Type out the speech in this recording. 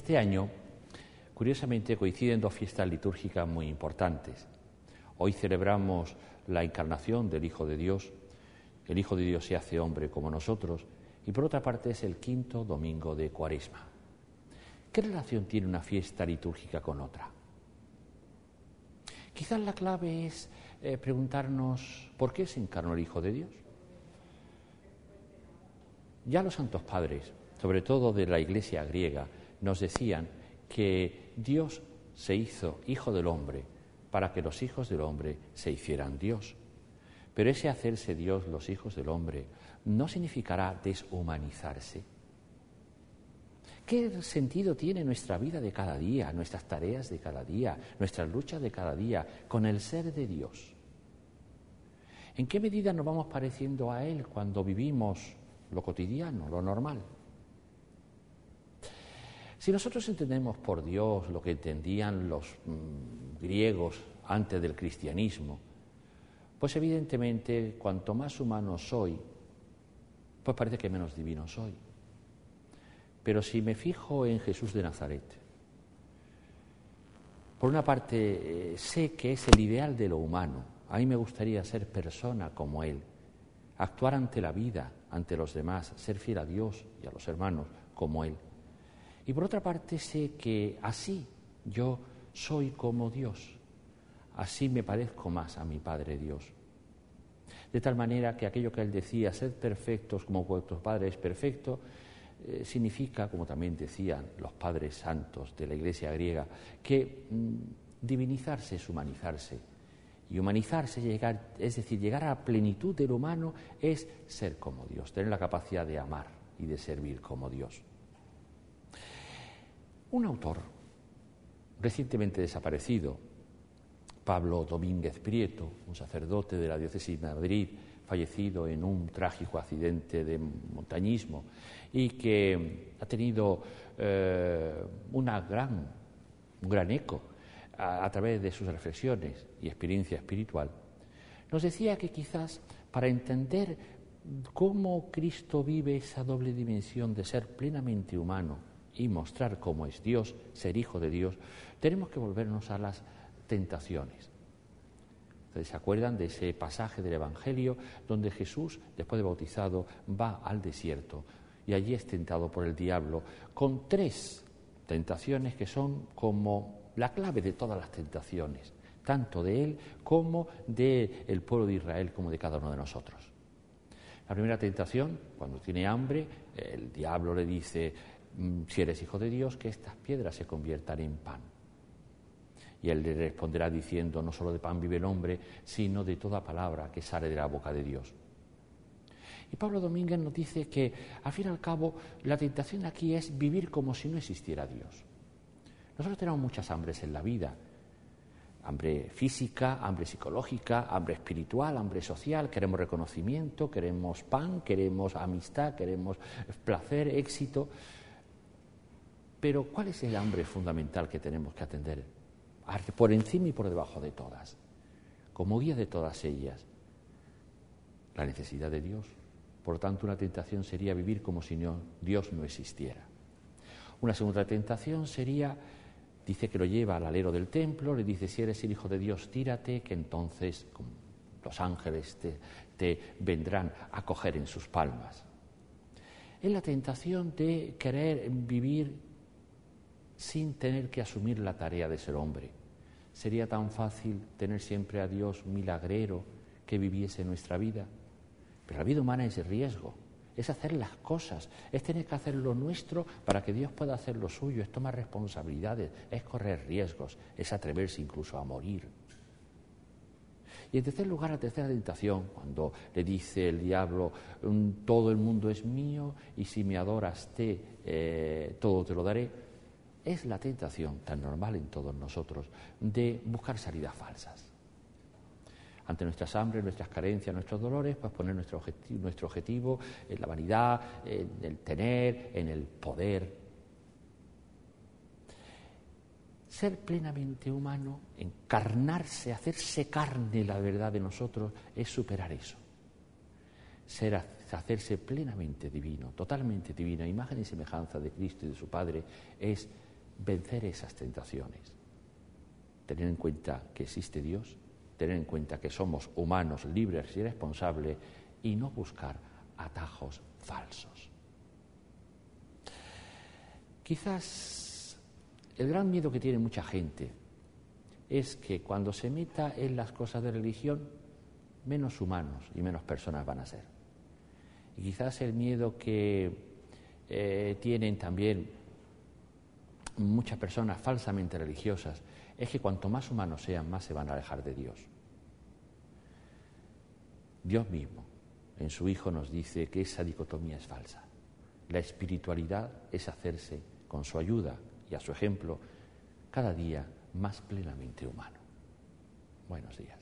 Este año, curiosamente, coinciden dos fiestas litúrgicas muy importantes. Hoy celebramos la encarnación del Hijo de Dios. El Hijo de Dios se hace hombre como nosotros. Y por otra parte es el quinto domingo de Cuaresma. ¿Qué relación tiene una fiesta litúrgica con otra? Quizás la clave es preguntarnos ¿por qué se encarnó el Hijo de Dios? Ya los santos padres, sobre todo de la Iglesia griega, nos decían que Dios se hizo Hijo del hombre para que los hijos del hombre se hicieran Dios. Pero ese hacerse Dios, los hijos del hombre, no significará deshumanizarse. ¿Qué sentido tiene nuestra vida de cada día, nuestras tareas de cada día, nuestras luchas de cada día con el ser de Dios? ¿En qué medida nos vamos pareciendo a Él cuando vivimos lo cotidiano, lo normal? Si nosotros entendemos por Dios lo que entendían los griegos antes del cristianismo, pues evidentemente cuanto más humano soy, pues parece que menos divino soy. Pero si me fijo en Jesús de Nazaret, por una parte sé que es el ideal de lo humano. A mí me gustaría ser persona como Él, actuar ante la vida, ante los demás, ser fiel a Dios y a los hermanos como Él. Y por otra parte sé que así yo soy como Dios, así me parezco más a mi Padre Dios. De tal manera que aquello que Él decía, sed perfectos como vuestro Padre es perfecto, significa, como también decían los padres santos de la Iglesia griega, que divinizarse es humanizarse. Y humanizarse, es decir, llegar a la plenitud del humano, es ser como Dios, tener la capacidad de amar y de servir como Dios. Un autor recientemente desaparecido, Pablo Domínguez Prieto, un sacerdote de la diócesis de Madrid, fallecido en un trágico accidente de montañismo y que ha tenido un gran eco a través de sus reflexiones y experiencia espiritual, nos decía que quizás para entender cómo Cristo vive esa doble dimensión de ser plenamente humano y mostrar cómo es Dios, ser hijo de Dios, tenemos que volvernos a las tentaciones. ¿Ustedes se acuerdan de ese pasaje del Evangelio donde Jesús, después de bautizado, va al desierto y allí es tentado por el diablo con 3 tentaciones que son como la clave de todas las tentaciones, tanto de él como del pueblo de Israel, como de cada uno de nosotros? La primera tentación, cuando tiene hambre, el diablo le dice, si eres hijo de Dios, que estas piedras se conviertan en pan. Y él le responderá diciendo, no solo de pan vive el hombre, sino de toda palabra que sale de la boca de Dios. Y Pablo Domínguez nos dice que, al fin y al cabo, la tentación aquí es vivir como si no existiera Dios. Nosotros tenemos muchas hambres en la vida. Hambre física, hambre psicológica, hambre espiritual, hambre social. Queremos reconocimiento, queremos pan, queremos amistad, queremos placer, éxito. Pero ¿cuál es el hambre fundamental que tenemos que atender? Por encima y por debajo de todas, como guía de todas ellas, la necesidad de Dios. Por lo tanto, una tentación sería vivir como si Dios no existiera. Una segunda tentación sería, dice que lo lleva al alero del templo, le dice, si eres el Hijo de Dios, tírate, que entonces los ángeles te vendrán a coger en sus palmas. Es la tentación de querer vivir sin tener que asumir la tarea de ser hombre. Sería tan fácil tener siempre a Dios milagrero que viviese nuestra vida. Pero la vida humana es riesgo, es hacer las cosas, es tener que hacer lo nuestro para que Dios pueda hacer lo suyo, es tomar responsabilidades, es correr riesgos, es atreverse incluso a morir. Y en tercer lugar, la tercera tentación, cuando le dice el diablo, todo el mundo es mío y si me adoras todo te lo daré, es la tentación tan normal en todos nosotros de buscar salidas falsas. Ante nuestras hambres, nuestras carencias, nuestros dolores, pues poner nuestro objetivo en la vanidad, en el tener, en el poder. Ser plenamente humano, encarnarse, hacerse carne la verdad de nosotros, es superar eso. Hacerse plenamente divino, totalmente divino, imagen y semejanza de Cristo y de su Padre, es vencer esas tentaciones. Tener en cuenta que existe Dios, tener en cuenta que somos humanos, libres y responsables, y no buscar atajos falsos. Quizás el gran miedo que tiene mucha gente es que cuando se meta en las cosas de religión, menos humanos y menos personas van a ser. Y quizás el miedo que tienen también muchas personas falsamente religiosas es que cuanto más humanos sean, más se van a alejar de Dios. Dios mismo, en su Hijo, nos dice que esa dicotomía es falsa. La espiritualidad es hacerse, con su ayuda y a su ejemplo, cada día más plenamente humano. Buenos días.